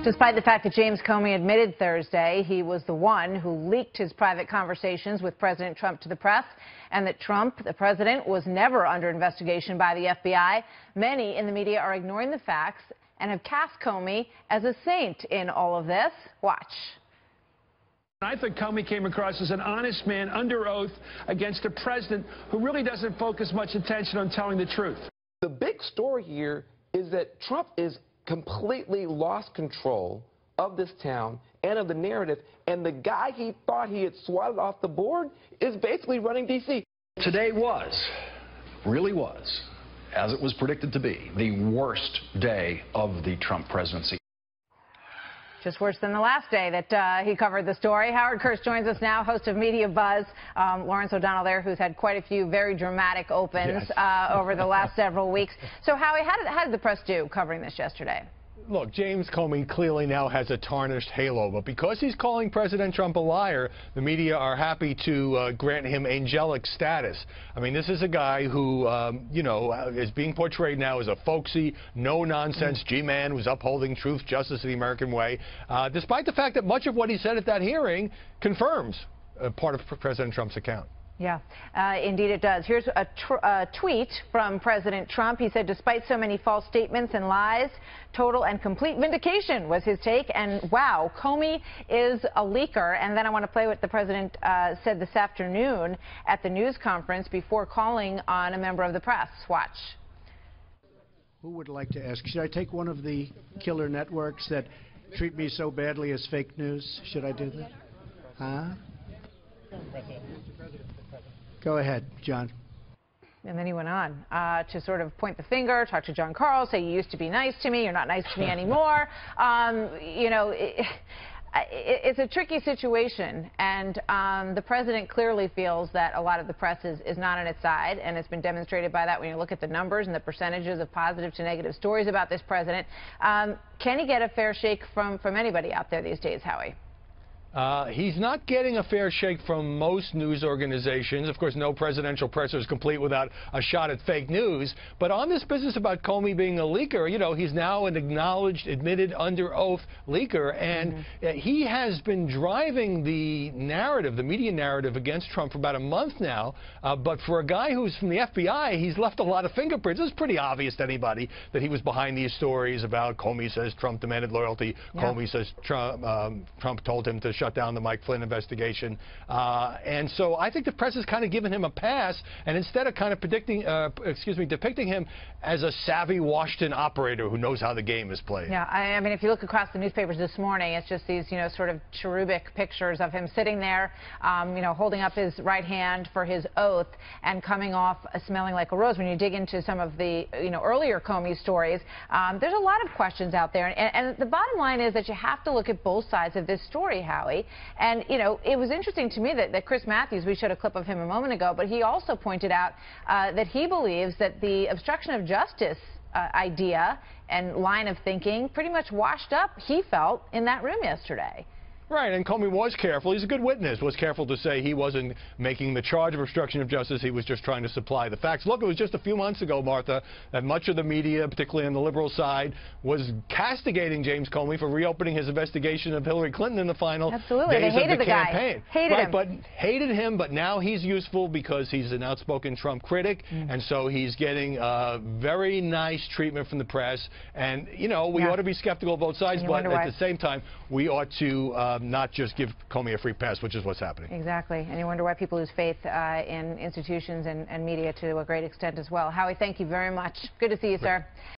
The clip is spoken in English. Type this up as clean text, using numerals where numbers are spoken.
Despite the fact that James Comey admitted Thursday he was the one who leaked his private conversations with President Trump to the press, and that Trump, the president, was never under investigation by the FBI, many in the media are ignoring the facts and have cast Comey as a saint in all of this. Watch. I think Comey came across as an honest man under oath against a president who really doesn't focus much attention on telling the truth. The big story here is that Trump is completely lost control of this town and of the narrative, and the guy he thought he had swatted off the board is basically running D.C. Today really was, as it was predicted to be, the worst day of the Trump presidency. Just worse than the last day that he covered the story. Howard Kurtz joins us now, host of MediaBuzz. Lawrence O'Donnell there, who's had quite a few very dramatic opens over the last several weeks. So, Howie, how did the press do covering this yesterday? Look, James Comey clearly now has a tarnished halo, but because he's calling President Trump a liar, the media are happy to grant him angelic status. I mean, this is a guy who, is being portrayed now as a folksy, no-nonsense G-man who's upholding truth, justice, and the American way, despite the fact that much of what he said at that hearing confirms part of President Trump's account. Yeah, indeed it does. Here's a tweet from President Trump. He said, despite so many false statements and lies, total and complete vindication was his take. And wow, Comey is a leaker. And then I want to play what the president said this afternoon at the news conference before calling on a member of the press. Watch. Who would like to ask? Should I take one of the killer networks that treat me so badly as fake news? Should I do that? Huh? Go ahead, John. And then he went on to sort of point the finger, talk to John Carl, say, you used to be nice to me, you're not nice to me anymore. It's a tricky situation, and the president clearly feels that a lot of the press is not on its side, and it's been demonstrated by that when you look at the numbers and the percentages of positive to negative stories about this president. Can he get a fair shake from anybody out there these days, Howie? He's not getting a fair shake from most news organizations. Of course, no presidential presser is complete without a shot at fake news. But on this business about Comey being a leaker, he's now an acknowledged, admitted, under oath leaker. And he has been driving the narrative, the media narrative against Trump for about a month now. But for a guy who's from the FBI, he's left a lot of fingerprints. It's pretty obvious to anybody that he was behind these stories about Comey says Trump demanded loyalty. Yeah. Comey says Trump told him to shut down the Mike Flynn investigation. And so I think the press has kind of given him a pass, and instead of kind of depicting him as a savvy Washington operator who knows how the game is played. Yeah, I mean, if you look across the newspapers this morning, it's just these, sort of cherubic pictures of him sitting there, holding up his right hand for his oath and coming off smelling like a rose. When you dig into some of the, earlier Comey stories, there's a lot of questions out there. And the bottom line is that you have to look at both sides of this story, Howie. And, it was interesting to me that Chris Matthews, we showed a clip of him a moment ago, but he also pointed out that he believes that the obstruction of justice idea and line of thinking pretty much washed up, he felt, in that room yesterday. Right, and Comey was careful. He's a good witness. Was careful to say he wasn't making the charge of obstruction of justice. He was just trying to supply the facts. Look, it was just a few months ago, Martha, that much of the media, particularly on the liberal side, was castigating James Comey for reopening his investigation of Hillary Clinton in the final days of the campaign. They hated the guy. Hated him, but now he's useful because he's an outspoken Trump critic, and so he's getting very nice treatment from the press. And, we ought to be skeptical of both sides, but at the same time, we ought to not just give Comey a free pass, which is what's happening. Exactly. And you wonder why people lose faith in institutions and media to a great extent as well. Howie, thank you very much. Good to see you, sir.